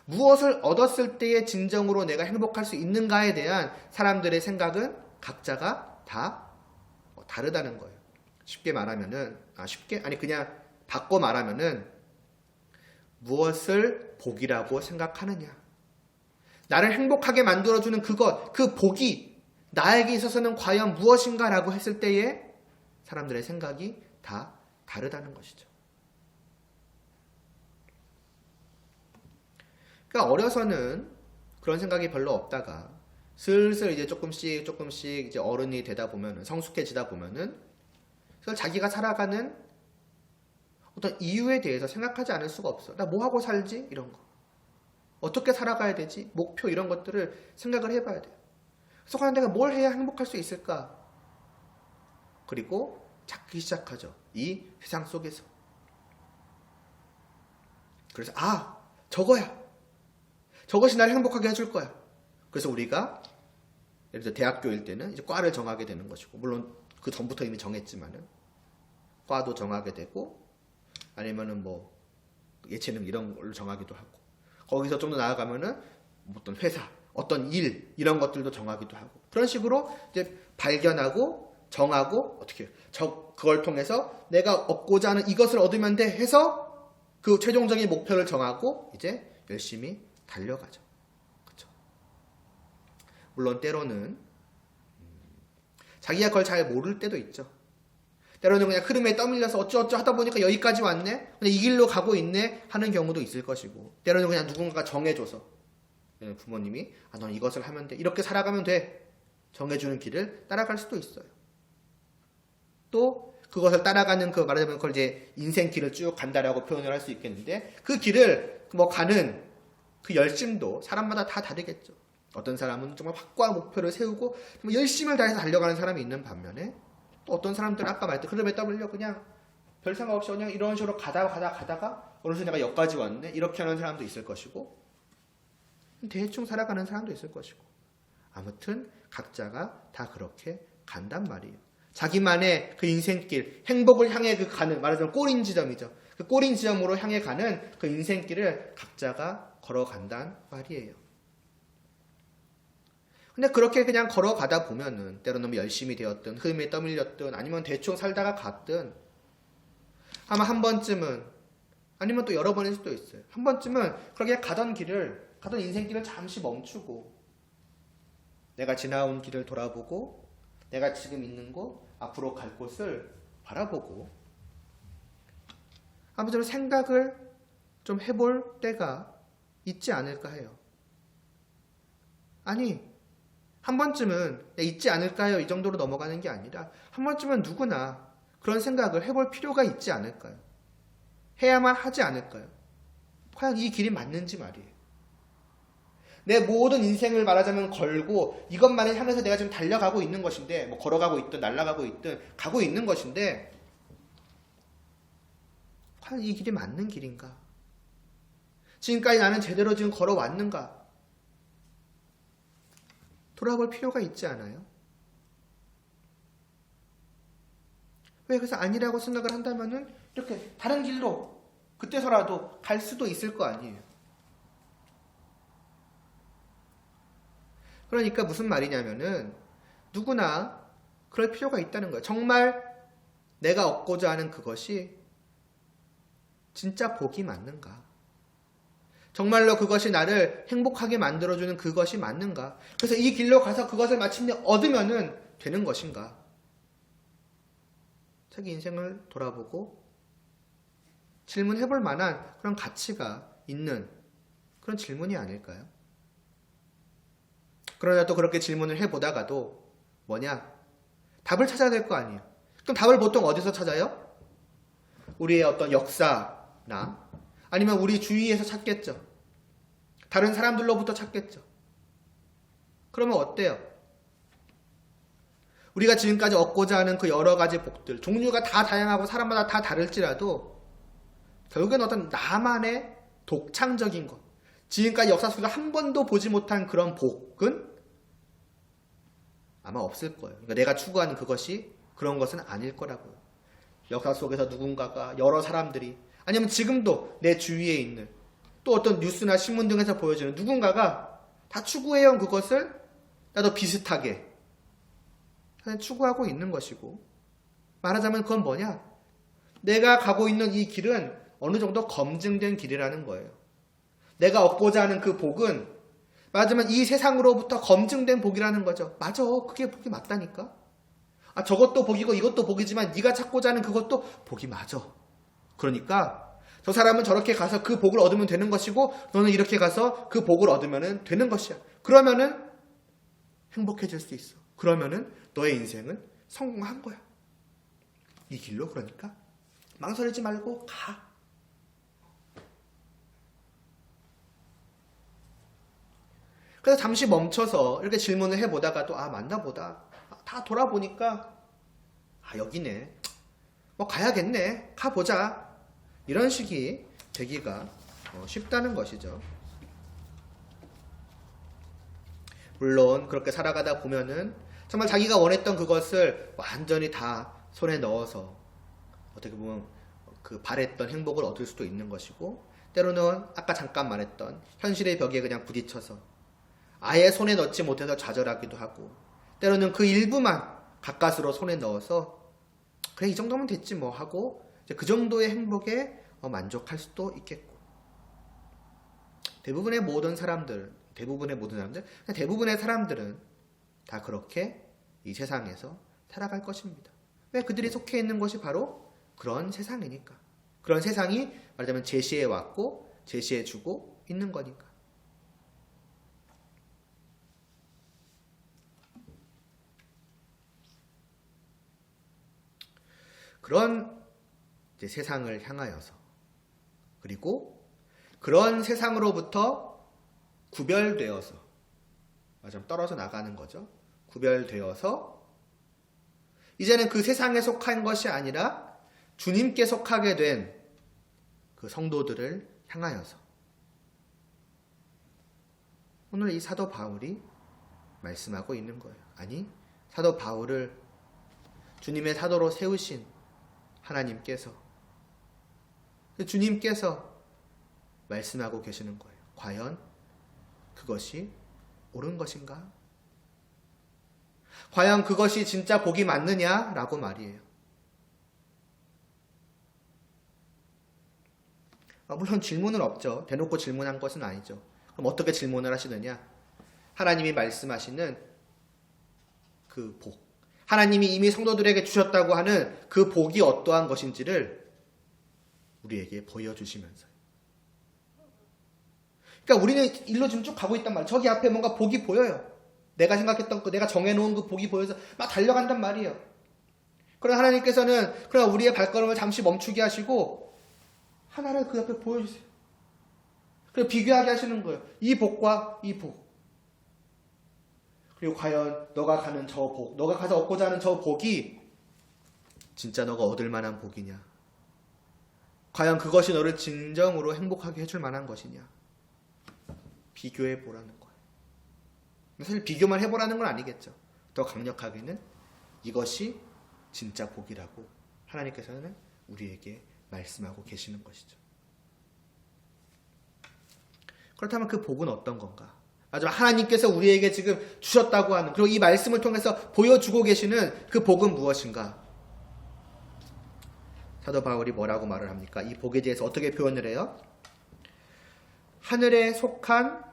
무엇을 얻었을 때에 진정으로 내가 행복할 수 있는가에 대한 사람들의 생각은 각자가 다 다르다는 거예요. 쉽게 말하면은, 그냥 바꿔 말하면은, 무엇을 복이라고 생각하느냐, 나를 행복하게 만들어주는 그것, 그 복이 나에게 있어서는 과연 무엇인가 라고 했을 때에 사람들의 생각이 다 다르다는 것이죠. 그러니까 어려서는 그런 생각이 별로 없다가 슬슬 이제 조금씩 이제 어른이 되다 보면은, 성숙해지다 보면은, 그래서 자기가 살아가는 어떤 이유에 대해서 생각하지 않을 수가 없어. 나 뭐 하고 살지? 이런 거. 어떻게 살아가야 되지? 목표 이런 것들을 생각을 해봐야 돼요. 그래서 과연 내가 뭘 해야 행복할 수 있을까? 그리고 찾기 시작하죠. 이 세상 속에서. 그래서 저거야. 저것이 나를 행복하게 해줄 거야. 그래서 우리가 예를 들어 대학교일 때는 이제 과를 정하게 되는 것이고, 물론 그 전부터 이미 정했지만은 과도 정하게 되고, 아니면은 예체능 이런 걸로 정하기도 하고, 거기서 좀 더 나아가면은 어떤 회사, 어떤 일 이런 것들도 정하기도 하고, 그런 식으로 이제 발견하고 정하고, 그걸 통해서 내가 얻고자 하는 이것을 얻으면 돼 해서 그 최종적인 목표를 정하고 이제 열심히 달려가죠. 그렇죠? 물론 때로는 자기가 그걸 잘 모를 때도 있죠. 때로는 그냥 흐름에 떠밀려서 어쩌어쩌 하다 보니까 여기까지 왔네? 그냥 이 길로 가고 있네? 하는 경우도 있을 것이고, 때로는 그냥 누군가가 정해줘서, 부모님이 넌 이것을 하면 돼, 이렇게 살아가면 돼, 정해주는 길을 따라갈 수도 있어요. 또 그것을 따라가는, 말하자면 그걸 이제 인생길을 쭉 간다라고 표현을 할 수 있겠는데, 그 길을 가는 그 열심도 사람마다 다 다르겠죠. 어떤 사람은 정말 확고한 목표를 세우고 정말 열심을 다해서 달려가는 사람이 있는 반면에 또 어떤 사람들은 아까 말했던 그럼에 떠밀려 그냥 별 생각 없이 그냥 이런 식으로 가다가 어느새 내가 여기까지 왔네 이렇게 하는 사람도 있을 것이고 대충 살아가는 사람도 있을 것이고 아무튼 각자가 다 그렇게 간단 말이에요. 자기만의 그 인생길, 행복을 향해 그 가는 말하자면 꼬린 지점이죠. 그 꼬린 지점으로 향해 가는 그 인생길을 각자가 걸어간단 말이에요. 근데 그렇게 그냥 걸어가다 보면은 때로는 열심히 되었든 흐름에 떠밀렸든 아니면 대충 살다가 갔든 아마 한 번쯤은 아니면 또 여러 번일 수도 있어요. 한 번쯤은 그렇게 가던 인생길을 잠시 멈추고 내가 지나온 길을 돌아보고 내가 지금 있는 곳 앞으로 갈 곳을 바라보고 아마 좀 생각을 좀 해볼 때가 있지 않을까 해요. 아니 한 번쯤은 있지 않을까요? 이 정도로 넘어가는 게 아니라 한 번쯤은 누구나 그런 생각을 해볼 필요가 있지 않을까요? 해야만 하지 않을까요? 과연 이 길이 맞는지 말이에요. 내 모든 인생을 말하자면 걸고 이것만을 향해서 내가 지금 달려가고 있는 것인데 뭐 걸어가고 있든 날아가고 있든 가고 있는 것인데 과연 이 길이 맞는 길인가? 지금까지 나는 제대로 지금 걸어왔는가? 돌아볼 필요가 있지 않아요? 왜 그래서 아니라고 생각을 한다면은 이렇게 다른 길로 그때서라도 갈 수도 있을 거 아니에요. 그러니까 무슨 말이냐면은 누구나 그럴 필요가 있다는 거예요. 정말 내가 얻고자 하는 그것이 진짜 복이 맞는가? 정말로 그것이 나를 행복하게 만들어주는 그것이 맞는가? 그래서 이 길로 가서 그것을 마침내 얻으면은 되는 것인가? 자기 인생을 돌아보고 질문해볼 만한 그런 가치가 있는 그런 질문이 아닐까요? 그러나 또 그렇게 질문을 해보다가도 뭐냐? 답을 찾아야 될 거 아니에요. 그럼 답을 보통 어디서 찾아요? 우리의 어떤 역사나 아니면 우리 주위에서 찾겠죠. 다른 사람들로부터 찾겠죠. 그러면 어때요? 우리가 지금까지 얻고자 하는 그 여러 가지 복들, 종류가 다 다양하고 사람마다 다 다를지라도 결국엔 어떤 나만의 독창적인 것, 지금까지 역사 속에서 한 번도 보지 못한 그런 복은 아마 없을 거예요. 그러니까 내가 추구하는 그것이 그런 것은 아닐 거라고요. 역사 속에서 누군가가 여러 사람들이 아니면 지금도 내 주위에 있는 또 어떤 뉴스나 신문 등에서 보여지는 누군가가 다 추구해온 그것을 나도 비슷하게 추구하고 있는 것이고 말하자면 그건 뭐냐? 내가 가고 있는 이 길은 어느 정도 검증된 길이라는 거예요. 내가 얻고자 하는 그 복은 말하자면 이 세상으로부터 검증된 복이라는 거죠. 맞아, 그게 복이 맞다니까. 아, 저것도 복이고 이것도 복이지만 네가 찾고자 하는 그것도 복이 맞아. 그러니까 저 사람은 저렇게 가서 그 복을 얻으면 되는 것이고 너는 이렇게 가서 그 복을 얻으면 되는 것이야. 그러면은 행복해질 수 있어. 그러면은 너의 인생은 성공한 거야. 이 길로 그러니까 망설이지 말고 가. 그래서 잠시 멈춰서 이렇게 질문을 해보다가도 맞나 보다. 다 돌아보니까 여기네. 뭐 가야겠네. 가보자. 이런 식이 되기가 쉽다는 것이죠. 물론 그렇게 살아가다 보면은 정말 자기가 원했던 그것을 완전히 다 손에 넣어서 어떻게 보면 그 바랬던 행복을 얻을 수도 있는 것이고 때로는 아까 잠깐 말했던 현실의 벽에 그냥 부딪혀서 아예 손에 넣지 못해서 좌절하기도 하고 때로는 그 일부만 가까스로 손에 넣어서 그래 이 정도면 됐지 뭐 하고 이제 그 정도의 행복에 만족할 수도 있겠고 대부분의 사람들은 다 그렇게 이 세상에서 살아갈 것입니다. 왜? 그들이 속해 있는 것이 바로 그런 세상이니까. 그런 세상이 말하자면 제시해 왔고 제시해 주고 있는 거니까. 그런 이제 세상을 향하여서 그리고 그런 세상으로부터 구별되어서 좀 떨어져 나가는 거죠. 구별되어서 이제는 그 세상에 속한 것이 아니라 주님께 속하게 된 그 성도들을 향하여서 오늘 이 사도 바울이 말씀하고 있는 거예요. 아니, 사도 바울을 주님의 사도로 세우신 하나님께서, 주님께서 말씀하고 계시는 거예요. 과연 그것이 옳은 것인가? 과연 그것이 진짜 복이 맞느냐라고 말이에요. 물론 질문은 없죠. 대놓고 질문한 것은 아니죠. 그럼 어떻게 질문을 하시느냐? 하나님이 말씀하시는 그 복, 하나님이 이미 성도들에게 주셨다고 하는 그 복이 어떠한 것인지를 우리에게 보여주시면서요. 그러니까 우리는 일로 지금 쭉 가고 있단 말이에요. 저기 앞에 뭔가 복이 보여요. 내가 생각했던 그, 내가 정해놓은 그 복이 보여서 막 달려간단 말이에요. 그러나 하나님께서는 그러나 우리의 발걸음을 잠시 멈추게 하시고 하나를 그 앞에 보여주세요. 그리고 비교하게 하시는 거예요. 이 복과 이 복. 그리고 과연 너가 가는 저 복, 너가 가서 얻고자 하는 저 복이 진짜 너가 얻을 만한 복이냐? 과연 그것이 너를 진정으로 행복하게 해줄 만한 것이냐? 비교해 보라는 거예요. 사실 비교만 해보라는 건 아니겠죠. 더 강력하게는 이것이 진짜 복이라고 하나님께서는 우리에게 말씀하고 계시는 것이죠. 그렇다면 그 복은 어떤 건가? 마지막 하나님께서 우리에게 지금 주셨다고 하는, 그리고 이 말씀을 통해서 보여주고 계시는 그 복은 무엇인가? 사도 바울이 뭐라고 말을 합니까? 이 복에 대해서 어떻게 표현을 해요? 하늘에 속한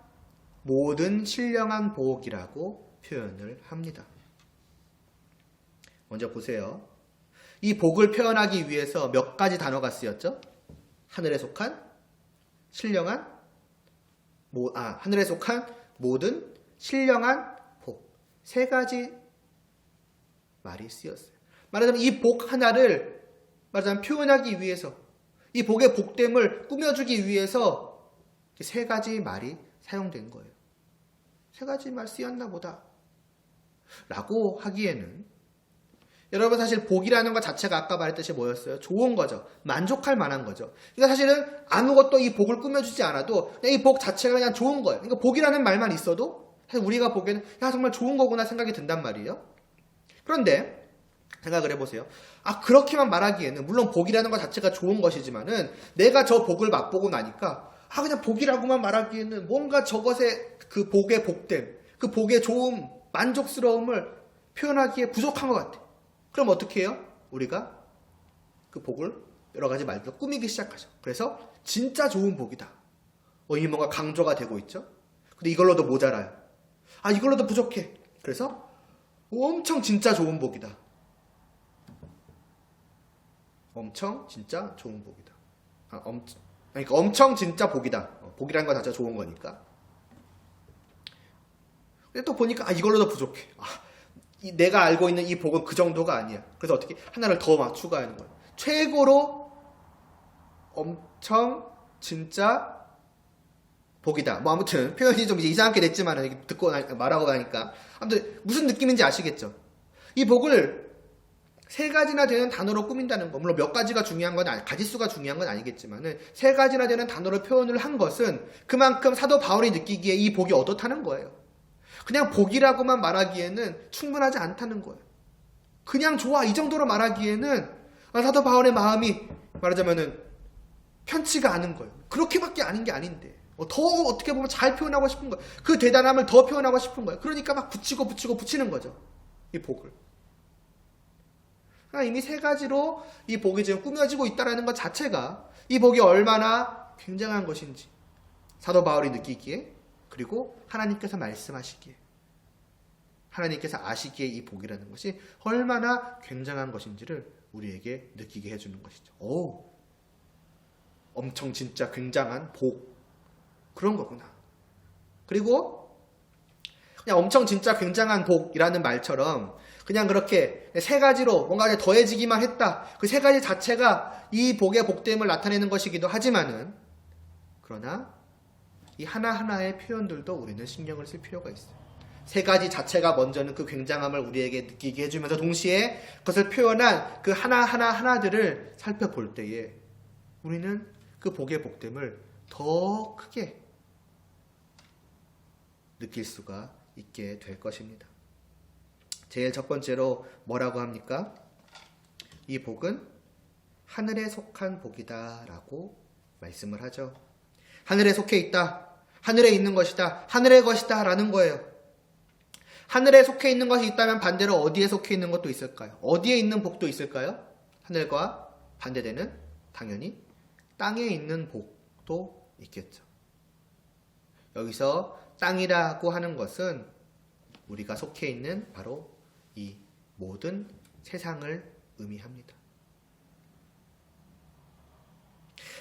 모든 신령한 복이라고 표현을 합니다. 먼저 보세요. 이 복을 표현하기 위해서 몇 가지 단어가 쓰였죠? 하늘에 속한 신령한 하늘에 속한 모든 신령한 복. 세 가지 말이 쓰였어요. 말하자면 이 복 하나를 말하자면 표현하기 위해서, 이 복의 복됨을 꾸며주기 위해서 세 가지 말이 사용된 거예요. 세 가지 말 쓰였나 보다 라고 하기에는, 여러분 사실 복이라는 것 자체가 아까 말했듯이 뭐였어요? 좋은 거죠. 만족할 만한 거죠. 그러니까 사실은 아무것도 이 복을 꾸며주지 않아도 그냥 이 복 자체가 그냥 좋은 거예요. 그러니까 복이라는 말만 있어도 사실 우리가 보기에는 야 정말 좋은 거구나 생각이 든단 말이에요. 그런데 생각을 해보세요. 그렇게만 말하기에는 물론 복이라는 것 자체가 좋은 것이지만은 내가 저 복을 맛보고 나니까 그냥 복이라고만 말하기에는 뭔가 저것의 그 복의 복됨, 그 복의 좋음, 만족스러움을 표현하기에 부족한 것 같아요. 그럼 어떻게 해요? 우리가 그 복을 여러 가지 말로 꾸미기 시작하죠. 그래서 진짜 좋은 복이다. 이게 뭔가 강조가 되고 있죠. 근데 이걸로도 모자라요. 이걸로도 부족해. 그래서 엄청 진짜 좋은 복이다. 엄청 진짜 좋은 복이다. 그러니까 엄청 진짜 복이다. 복이라는 거 자체가 좋은 거니까. 근데 또 보니까 이걸로도 부족해. 내가 알고 있는 이 복은 그 정도가 아니야. 그래서 어떻게 하나를 더 추가하는 거야. 최고로 엄청 진짜 복이다. 아무튼 표현이 좀 이상하게 됐지만 듣고 말하고 나니까 아무튼 무슨 느낌인지 아시겠죠? 이 복을 세 가지나 되는 단어로 꾸민다는 거, 물론 몇 가지가 중요한 건 가지수가 중요한 건 아니겠지만은 세 가지나 되는 단어로 표현을 한 것은 그만큼 사도 바울이 느끼기에 이 복이 어떻다는 거예요. 그냥 복이라고만 말하기에는 충분하지 않다는 거예요. 그냥 좋아 이 정도로 말하기에는 사도 바울의 마음이 말하자면은 편치가 않은 거예요. 그렇게밖에 아닌 게 아닌데 더 어떻게 보면 잘 표현하고 싶은 거예요. 그 대단함을 더 표현하고 싶은 거예요. 그러니까 막 붙이는 거죠. 이 복을. 이미 세 가지로 이 복이 지금 꾸며지고 있다는 것 자체가 이 복이 얼마나 굉장한 것인지 사도 바울이 느끼기에, 그리고 하나님께서 말씀하시기에, 하나님께서 아시기에 이 복이라는 것이 얼마나 굉장한 것인지를 우리에게 느끼게 해주는 것이죠. 엄청 진짜 굉장한 복, 그런 거구나. 그리고 그냥 엄청 진짜 굉장한 복이라는 말처럼 그냥 그렇게 세 가지로 뭔가 더해지기만 했다, 그 세 가지 자체가 이 복의 복됨을 나타내는 것이기도 하지만은, 그러나 이 하나하나의 표현들도 우리는 신경을 쓸 필요가 있어요. 세 가지 자체가 먼저는 그 굉장함을 우리에게 느끼게 해주면서 동시에 그것을 표현한 그 하나하나들을 살펴볼 때에 우리는 그 복의 복됨을 더 크게 느낄 수가 있게 될 것입니다. 제일 첫 번째로 뭐라고 합니까? 이 복은 하늘에 속한 복이다 라고 말씀을 하죠. 하늘에 속해 있다. 하늘에 있는 것이다. 하늘의 것이다 라는 거예요. 하늘에 속해 있는 것이 있다면 반대로 어디에 속해 있는 것도 있을까요? 어디에 있는 복도 있을까요? 하늘과 반대되는 당연히 땅에 있는 복도 있겠죠. 여기서 땅이라고 하는 것은 우리가 속해 있는 바로 이 모든 세상을 의미합니다.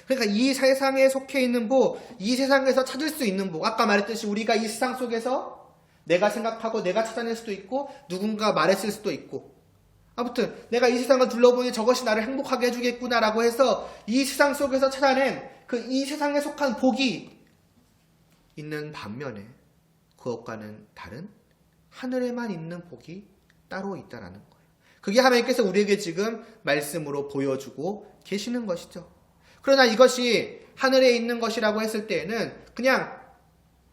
그러니까 이 세상에 속해 있는 복, 이 세상에서 찾을 수 있는 복, 아까 말했듯이 우리가 이 세상 속에서 내가 생각하고 내가 찾아낼 수도 있고 누군가 말했을 수도 있고 아무튼 내가 이 세상을 둘러보니 저것이 나를 행복하게 해주겠구나 라고 해서 이 세상 속에서 찾아낸 그 이 세상에 속한 복이 있는 반면에 그것과는 다른 하늘에만 있는 복이 따로 있다라는 거예요. 그게 하나님께서 우리에게 지금 말씀으로 보여주고 계시는 것이죠. 그러나 이것이 하늘에 있는 것이라고 했을 때에는 그냥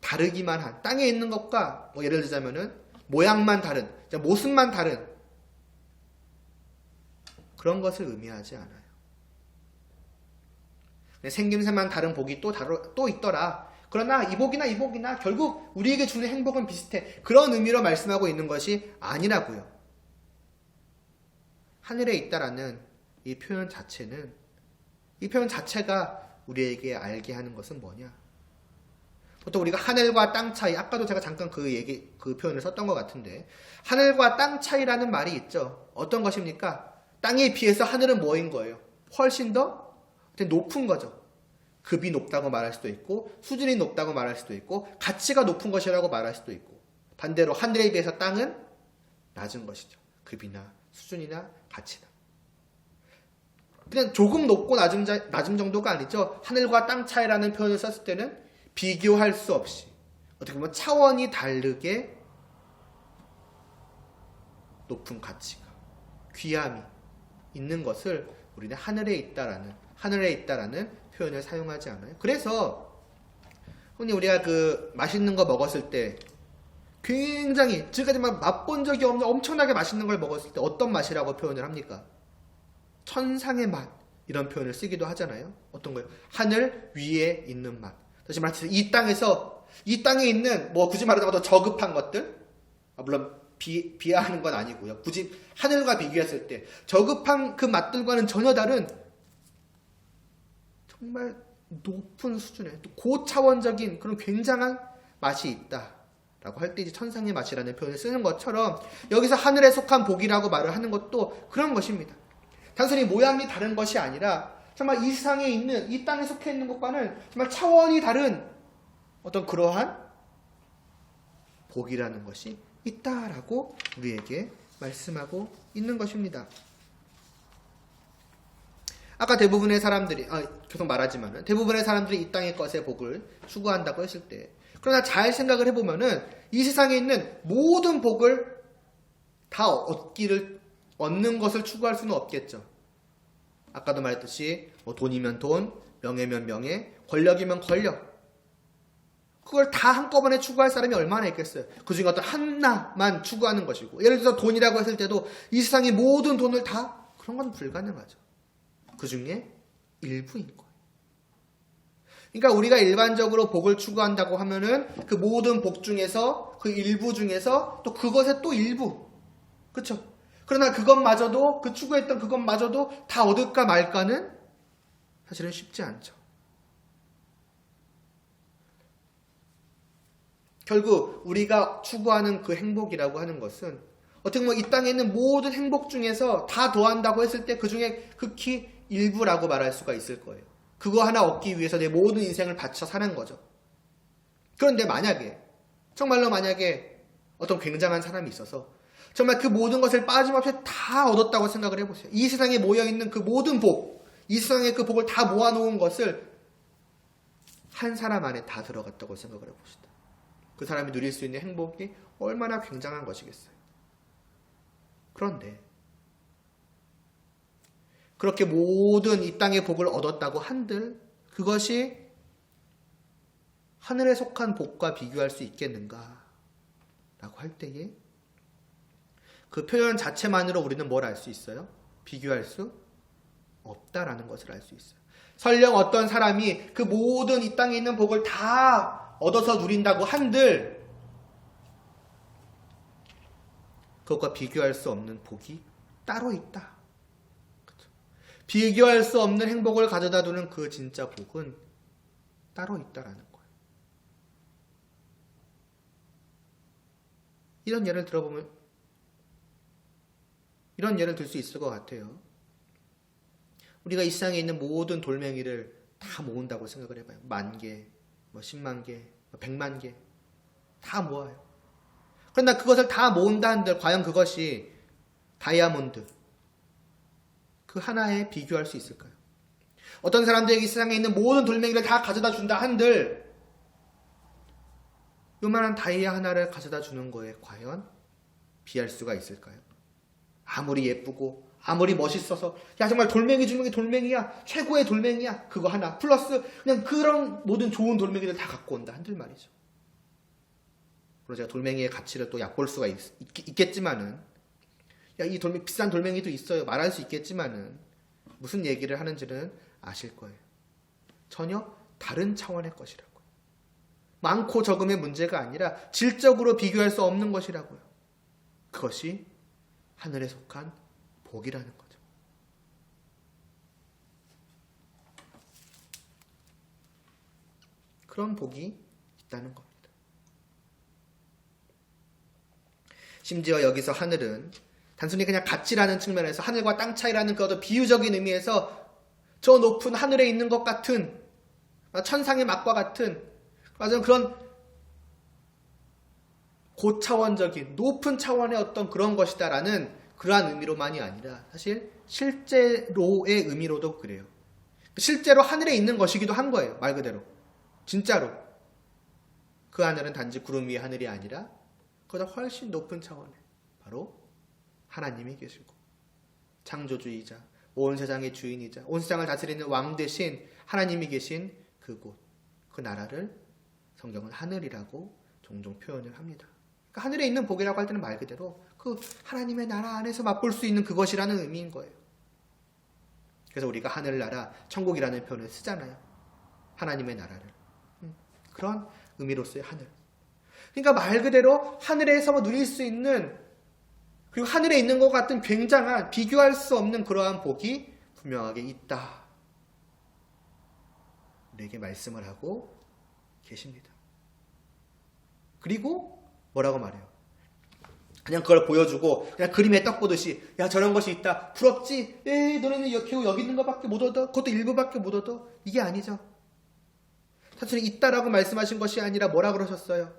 다르기만 한 땅에 있는 것과 뭐 예를 들자면은 모양만 다른 모습만 다른 그런 것을 의미하지 않아요. 생김새만 다른 복이 또 있더라. 그러나 이 복이나 결국 우리에게 주는 행복은 비슷해. 그런 의미로 말씀하고 있는 것이 아니라고요. 하늘에 있다라는 이 표현 자체는 이 표현 자체가 우리에게 알게 하는 것은 뭐냐? 보통 우리가 하늘과 땅 차이, 아까도 제가 잠깐 그 표현을 썼던 것 같은데, 하늘과 땅 차이라는 말이 있죠. 어떤 것입니까? 땅에 비해서 하늘은 뭐인 거예요? 훨씬 더 높은 거죠. 급이 높다고 말할 수도 있고, 수준이 높다고 말할 수도 있고, 가치가 높은 것이라고 말할 수도 있고, 반대로 하늘에 비해서 땅은 낮은 것이죠. 급이나 수준이나 가치나. 그냥 조금 높고 낮은 정도가 아니죠. 하늘과 땅 차이라는 표현을 썼을 때는 비교할 수 없이 어떻게 보면 차원이 다르게 높은 가치가 귀함이 있는 것을 우리는 하늘에 있다라는 표현을 사용하지 않아요. 그래서 흔히 우리가 그 맛있는 거 먹었을 때 굉장히 지금까지 맛본 적이 없는 엄청나게 맛있는 걸 먹었을 때 어떤 맛이라고 표현을 합니까? 천상의 맛 이런 표현을 쓰기도 하잖아요. 어떤 거예요? 하늘 위에 있는 맛. 다시 말해서 이 땅에 있는 뭐 굳이 말하자면 저급한 것들, 물론 비하하는 건 아니고요. 굳이 하늘과 비교했을 때 저급한 그 맛들과는 전혀 다른 정말 높은 수준의 또 고차원적인 그런 굉장한 맛이 있다라고 할 때 이제 천상의 맛이라는 표현을 쓰는 것처럼 여기서 하늘에 속한 복이라고 말을 하는 것도 그런 것입니다. 단순히 모양이 다른 것이 아니라 정말 이 세상에 있는 이 땅에 속해 있는 것과는 정말 차원이 다른 어떤 그러한 복이라는 것이 있다라고 우리에게 말씀하고 있는 것입니다. 아까 대부분의 사람들이 계속 말하지만은 대부분의 사람들이 이 땅의 것의 복을 추구한다고 했을 때 그러나 잘 생각을 해보면은 이 세상에 있는 모든 복을 다 얻는 것을 추구할 수는 없겠죠. 아까도 말했듯이 뭐 돈이면 돈, 명예면 명예, 권력이면 권력. 그걸 다 한꺼번에 추구할 사람이 얼마나 있겠어요. 그 중에 어떤 하나만 추구하는 것이고 예를 들어서 돈이라고 했을 때도 이 세상의 모든 돈을 다 그런 건 불가능하죠. 그 중에 일부인 거예요. 그러니까 우리가 일반적으로 복을 추구한다고 하면은 그 모든 복 중에서 그 일부 중에서 또 그것의 또 일부. 그렇죠? 그러나 그것마저도 그 추구했던 그것마저도 다 얻을까 말까는 사실은 쉽지 않죠. 결국 우리가 추구하는 그 행복이라고 하는 것은 어떻게 보면 이 땅에 있는 모든 행복 중에서 다 더한다고 했을 때 그 중에 극히 일부라고 말할 수가 있을 거예요. 그거 하나 얻기 위해서 내 모든 인생을 바쳐 사는 거죠. 그런데 정말로 만약에 어떤 굉장한 사람이 있어서 정말 그 모든 것을 빠짐없이 다 얻었다고 생각을 해보세요. 이 세상에 모여있는 그 모든 복, 이 세상에 그 복을 다 모아놓은 것을 한 사람 안에 다 들어갔다고 생각을 해봅시다. 그 사람이 누릴 수 있는 행복이 얼마나 굉장한 것이겠어요. 그런데 그렇게 모든 이 땅의 복을 얻었다고 한들 그것이 하늘에 속한 복과 비교할 수 있겠는가? 라고 할 때에 그 표현 자체만으로 우리는 뭘 알 수 있어요? 비교할 수 없다라는 것을 알 수 있어요. 설령 어떤 사람이 그 모든 이 땅에 있는 복을 다 얻어서 누린다고 한들 그것과 비교할 수 없는 복이 따로 있다. 그렇죠? 비교할 수 없는 행복을 가져다 두는 그 진짜 복은 따로 있다라는 거예요. 이런 예를 들어보면 이런 예를 들 수 있을 것 같아요. 우리가 이 세상에 있는 모든 돌멩이를 다 모은다고 생각을 해봐요. 10,000개, 100,000개, 100,000개 다 모아요. 그런데 그것을 다 모은다 한들 과연 그것이 다이아몬드 그 하나에 비교할 수 있을까요? 어떤 사람들에게 이 세상에 있는 모든 돌멩이를 다 가져다 준다 한들 요만한 다이아 하나를 가져다 주는 거에 과연 비할 수가 있을까요? 아무리 예쁘고 아무리 멋있어서 야 정말 돌멩이 중에 돌멩이야 최고의 돌멩이야 그거 하나 플러스 그냥 그런 모든 좋은 돌멩이를 다 갖고 온다 한들 말이죠. 그리고 제가 돌멩이의 가치를 또 얕볼 수가 있겠지만은 야 이 비싼 돌멩이도 있어요 말할 수 있겠지만은 무슨 얘기를 하는지는 아실 거예요. 전혀 다른 차원의 것이라고요. 많고 적음의 문제가 아니라 질적으로 비교할 수 없는 것이라고요. 그것이 하늘에 속한 복이라는 거죠. 그런 복이 있다는 겁니다. 심지어 여기서 하늘은 단순히 그냥 가치라는 측면에서 하늘과 땅 차이라는 그 어떤 비유적인 의미에서 저 높은 하늘에 있는 것 같은 천상의 맛과 같은 그런 고차원적인 높은 차원의 어떤 그런 것이다라는 그러한 의미로만이 아니라 사실 실제로의 의미로도 그래요. 실제로 하늘에 있는 것이기도 한 거예요. 말 그대로. 진짜로. 그 하늘은 단지 구름 위의 하늘이 아니라 그보다 훨씬 높은 차원에 바로 하나님이 계시고 창조주이자 온 세상의 주인이자 온 세상을 다스리는 왕 대신 하나님이 계신 그곳, 그 나라를 성경은 하늘이라고 종종 표현을 합니다. 그러니까 하늘에 있는 복이라고 할 때는 말 그대로 그 하나님의 나라 안에서 맛볼 수 있는 그것이라는 의미인 거예요. 그래서 우리가 하늘나라, 천국이라는 표현을 쓰잖아요. 하나님의 나라를. 그런 의미로서의 하늘. 그러니까 말 그대로 하늘에서 누릴 수 있는 그리고 하늘에 있는 것 같은 굉장한 비교할 수 없는 그러한 복이 분명하게 있다. 우리에게 말씀을 하고 계십니다. 그리고 뭐라고 말해요? 그냥 그걸 보여주고 그냥 그림에 떡 보듯이 야 저런 것이 있다 부럽지? 에이 너네는 겨우 여기 있는 것밖에 못 얻어? 그것도 일부밖에 못 얻어? 이게 아니죠. 단순히 있다라고 말씀하신 것이 아니라 뭐라 그러셨어요?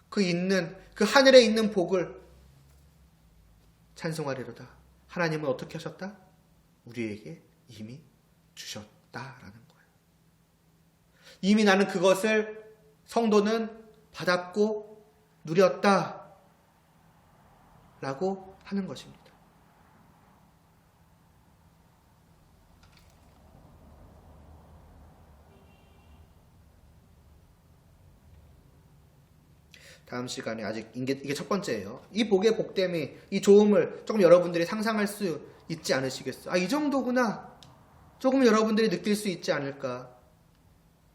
그 있는 그 하늘에 있는 복을 찬송하리로다. 하나님은 어떻게 하셨다? 우리에게 이미 주셨다라는 거예요. 이미 나는 그것을 성도는 받았고 누렸다 라고 하는 것입니다. 다음 시간에 아직 이게 첫 번째예요. 이 복의 복됨이 이 좋음을 조금 여러분들이 상상할 수 있지 않으시겠어요? 이 정도구나. 조금 여러분들이 느낄 수 있지 않을까.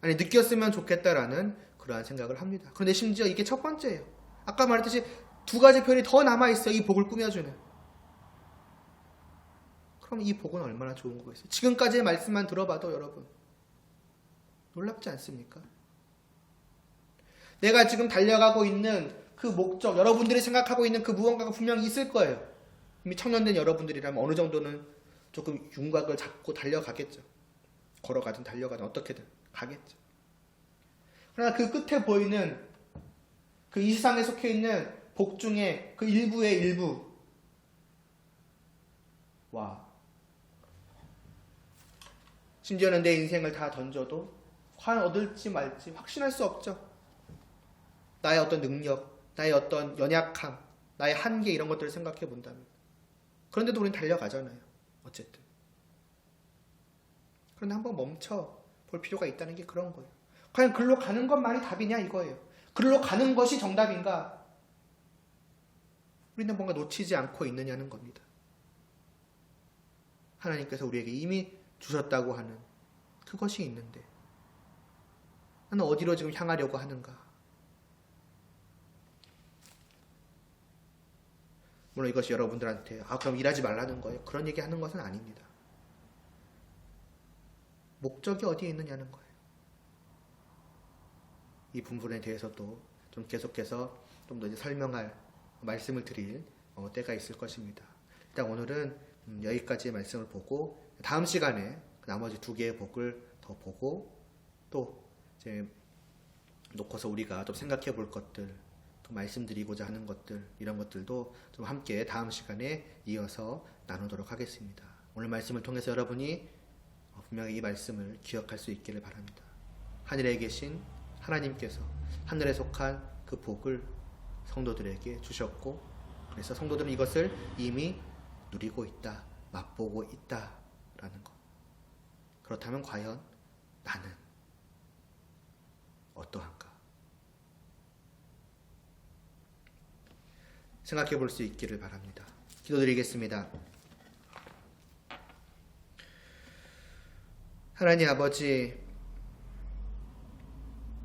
아니 느꼈으면 좋겠다라는 그러한 생각을 합니다. 그런데 심지어 이게 첫 번째예요. 아까 말했듯이 두 가지 표현이 더 남아있어요. 이 복을 꾸며주는. 그럼 이 복은 얼마나 좋은 거겠어요? 지금까지의 말씀만 들어봐도 여러분 놀랍지 않습니까? 내가 지금 달려가고 있는 그 목적, 여러분들이 생각하고 있는 그 무언가가 분명히 있을 거예요. 이미 청년된 여러분들이라면 어느 정도는 조금 윤곽을 잡고 달려가겠죠. 걸어가든 달려가든 어떻게든 가겠죠. 그러나 그 끝에 보이는 그 이 세상에 속해 있는 복 중에 그 일부의 일부. 와. 심지어는 내 인생을 다 던져도 과연 얻을지 말지 확신할 수 없죠. 나의 어떤 능력, 나의 어떤 연약함, 나의 한계 이런 것들을 생각해 본다면. 그런데도 우리는 달려가잖아요. 어쨌든. 그런데 한번 멈춰 볼 필요가 있다는 게 그런 거예요. 과연 글로 가는 것만이 답이냐 이거예요. 글로 가는 것이 정답인가? 우리는 뭔가 놓치지 않고 있느냐는 겁니다. 하나님께서 우리에게 이미 주셨다고 하는 그것이 있는데 나는 어디로 지금 향하려고 하는가? 물론 이것이 여러분들한테 그럼 일하지 말라는 거예요. 그런 얘기 하는 것은 아닙니다. 목적이 어디에 있느냐는 거예요. 이 부분에 대해서도 좀 계속해서 좀 더 설명할 말씀을 드릴 때가 있을 것입니다. 일단 오늘은 여기까지의 말씀을 보고 다음 시간에 나머지 2개의 복을 더 보고 또 이제 놓고서 우리가 좀 생각해 볼 것들, 또 말씀드리고자 하는 것들 이런 것들도 좀 함께 다음 시간에 이어서 나누도록 하겠습니다. 오늘 말씀을 통해서 여러분이 분명히 이 말씀을 기억할 수 있기를 바랍니다. 하늘에 계신 하나님께서 하늘에 속한 그 복을 성도들에게 주셨고 그래서 성도들은 이것을 이미 누리고 있다, 맛보고 있다라는 것. 그렇다면 과연 나는 어떠한가? 생각해 볼 수 있기를 바랍니다. 기도드리겠습니다. 하나님 아버지,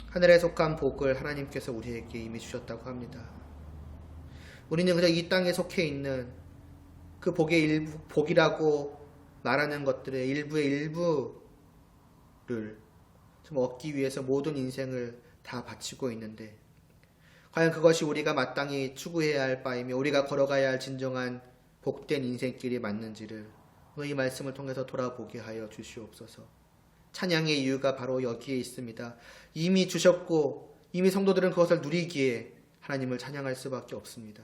하늘에 속한 복을 하나님께서 우리에게 이미 주셨다고 합니다. 우리는 그저 이 땅에 속해 있는 그 복의 일부, 복이라고 말하는 것들의 일부를 좀 얻기 위해서 모든 인생을 다 바치고 있는데 과연 그것이 우리가 마땅히 추구해야 할 바이며 우리가 걸어가야 할 진정한 복된 인생길이 맞는지를 오늘 이 말씀을 통해서 돌아보게 하여 주시옵소서. 찬양의 이유가 바로 여기에 있습니다. 이미 주셨고 이미 성도들은 그것을 누리기에 하나님을 찬양할 수밖에 없습니다.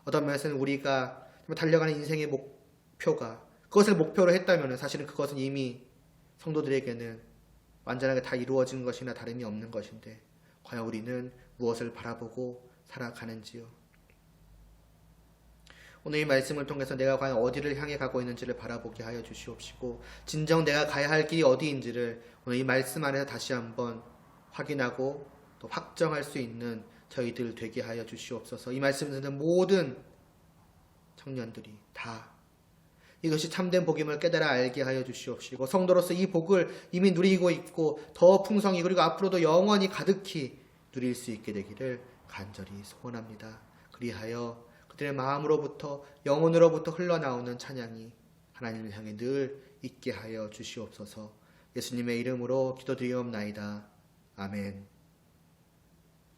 어떤 면에서는 우리가 달려가는 인생의 목표가 그것을 목표로 했다면 사실은 그것은 이미 성도들에게는 완전하게 다 이루어진 것이나 다름이 없는 것인데 과연 우리는 무엇을 바라보고 살아가는지요. 오늘 이 말씀을 통해서 내가 과연 어디를 향해 가고 있는지를 바라보게 하여 주시옵시고 진정 내가 가야 할 길이 어디인지를 오늘 이 말씀 안에서 다시 한번 확인하고 또 확정할 수 있는 저희들 되게 하여 주시옵소서. 이 말씀을 듣는 모든 청년들이 다 이것이 참된 복임을 깨달아 알게 하여 주시옵시고 성도로서 이 복을 이미 누리고 있고 더 풍성히 그리고 앞으로도 영원히 가득히 누릴 수 있게 되기를 간절히 소원합니다. 그리하여 그들의 마음으로부터 영혼으로부터 흘러나오는 찬양이 하나님을 향해 늘 있게 하여 주시옵소서. 예수님의 이름으로 기도드리옵나이다. 아멘.